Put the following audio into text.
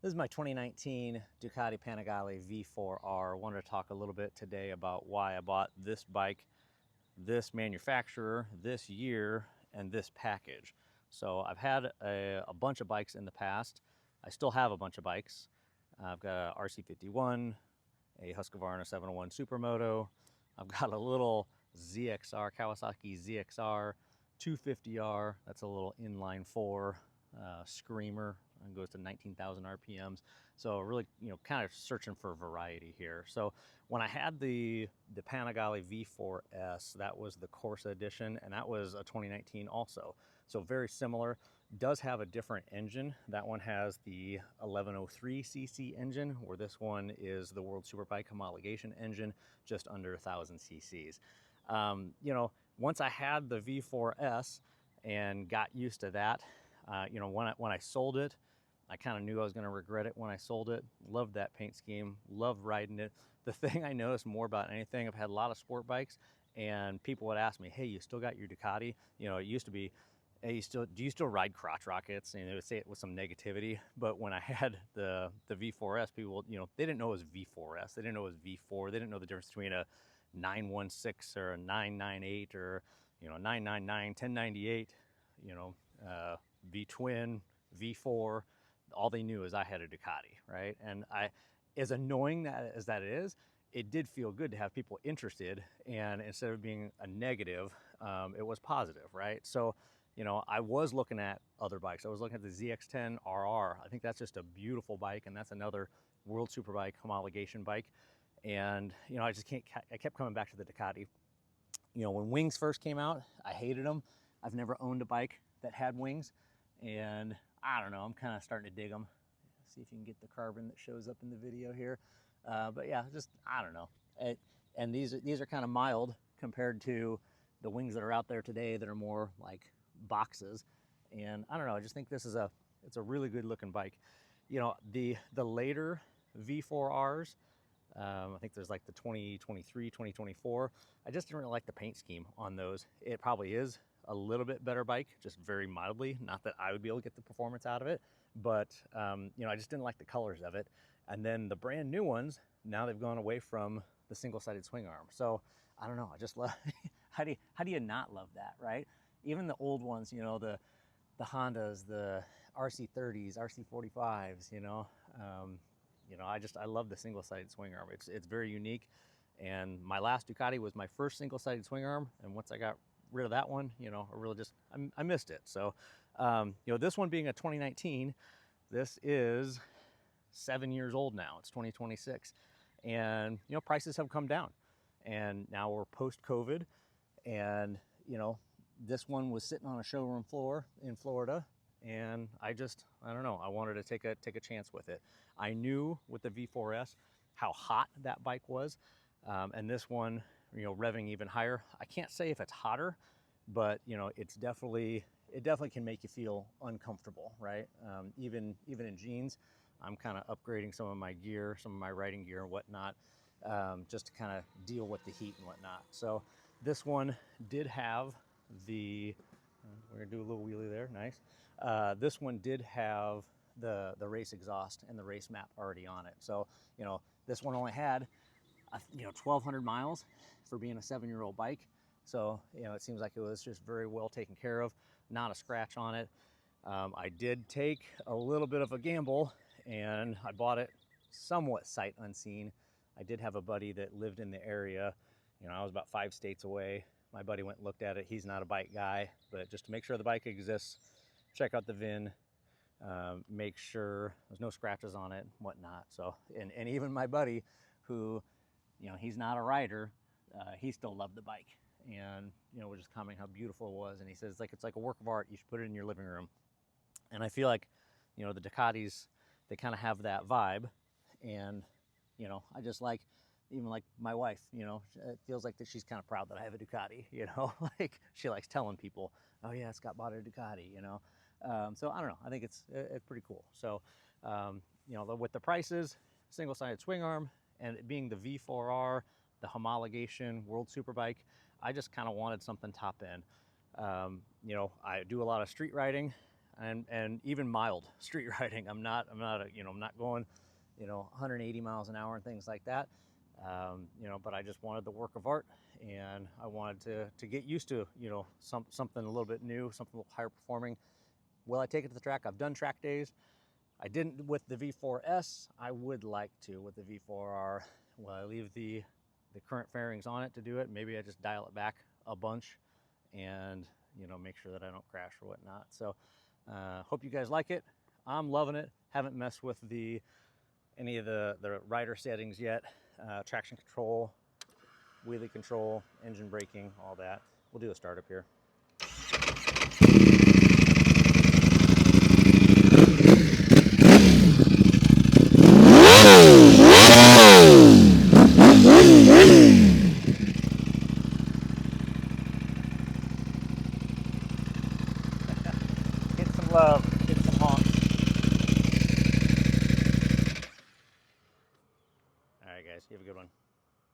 This is my 2019 Ducati Panigale V4R. I wanted to talk a little bit today about why I bought this bike, this manufacturer, this year, and this package. So I've had a bunch of bikes in the past. I still have a bunch of bikes. I've got a RC51, a Husqvarna 701 Supermoto. I've got a little ZXR, Kawasaki ZXR 250R. That's a little inline four screamer, and goes to 19,000 RPMs. So really, kind of searching for variety here. So when I had the Panigale V4S, that was the Corsa edition, and that was a 2019 also. So very similar. Does have a different engine. That one has the 1103cc engine, where this one is the World Superbike homologation engine, just under 1,000 cc's. Once I had the V4S and got used to that, when I sold it, I kind of knew I was going to regret it when I sold it. Loved that paint scheme, loved riding it. The thing I noticed more about anything, I've had a lot of sport bikes, and people would ask me, hey, you still got your Ducati? It used to be, hey, do you still ride crotch rockets? And they would say it with some negativity. But when I had the V4S, people, they didn't know it was V4S. They didn't know it was V4. They didn't know the difference between a 916 or a 998 or, 999, 1098, V-twin, V4. All they knew is I had a Ducati, right? And as annoying as that is, it did feel good to have people interested, and instead of being a negative, it was positive, right? So, I was looking at other bikes. I was looking at the ZX10RR. I think that's just a beautiful bike, and that's another World Superbike homologation bike. And, I kept coming back to the Ducati. When wings first came out, I hated them. I've never owned a bike that had wings, and I don't know, I'm kind of starting to dig them. See if you can get the carbon that shows up in the video here. But yeah, just, I don't know. And these are kind of mild compared to the wings that are out there today that are more like boxes. And I don't know, I just think it's a really good looking bike. The later V4Rs, I think there's like the 2023, 2024. I just didn't really like the paint scheme on those. It probably is a little bit better bike, just very mildly. Not that I would be able to get the performance out of it, but I just didn't like the colors of it. And then the brand new ones, now they've gone away from the single-sided swing arm. So I don't know, I just love, how do you not love that, right? Even the old ones, the Hondas, the RC30s, RC45s, I love the single-sided swing arm. It's very unique. And my last Ducati was my first single-sided swing arm. And once I got rid of that one, I really I missed it. So, this one being a 2019, this is 7 years old now. It's 2026. And, prices have come down. And now we're post-COVID. And, this one was sitting on a showroom floor in Florida. And I don't know, I wanted to take a chance with it. I knew with the V4S how hot that bike was. And this one, revving even higher. I can't say if it's hotter, but it definitely can make you feel uncomfortable, right? Even in jeans, I'm kind of upgrading some of my gear, some of my riding gear and whatnot, just to kind of deal with the heat and whatnot. So this one did have we're gonna do a little wheelie there, nice. This one did have the race exhaust and the race map already on it. So, this one only had 1,200 miles for being a 7-year-old bike. So, it seems like it was just very well taken care of, not a scratch on it. I did take a little bit of a gamble, and I bought it somewhat sight unseen. I did have a buddy that lived in the area. I was about 5 states away. My buddy went and looked at it. He's not a bike guy, but just to make sure the bike exists, check out the VIN, make sure there's no scratches on it, whatnot. So, and even my buddy, who, he's not a rider, he still loved the bike, and was just commenting how beautiful it was. And he says it's like a work of art. You should put it in your living room. And I feel like, the Ducatis, they kind of have that vibe, and I just like. Even like my wife, it feels like that she's kind of proud that I have a Ducati, like she likes telling people, oh yeah, Scott bought a Ducati, so I don't know, I think it's pretty cool. So, with the prices, single-sided swing arm, and it being the V4R, the homologation World Superbike, I just kind of wanted something top end. I do a lot of street riding. and even mild street riding. I'm not going, 180 miles an hour and things like that. But I just wanted the work of art, and I wanted to get used to, something a little bit new, something a little higher performing. Will I take it to the track? I've done track days. I didn't with the V4S. I would like to with the V4R. Will I leave the current fairings on it to do it? Maybe I just dial it back a bunch and, make sure that I don't crash or whatnot. So hope you guys like it. I'm loving it. Haven't messed with any of the rider settings yet. Traction control, wheelie control, engine braking, all that. We'll do a startup here. Get some love, get some honks. All right, guys, you have a good one.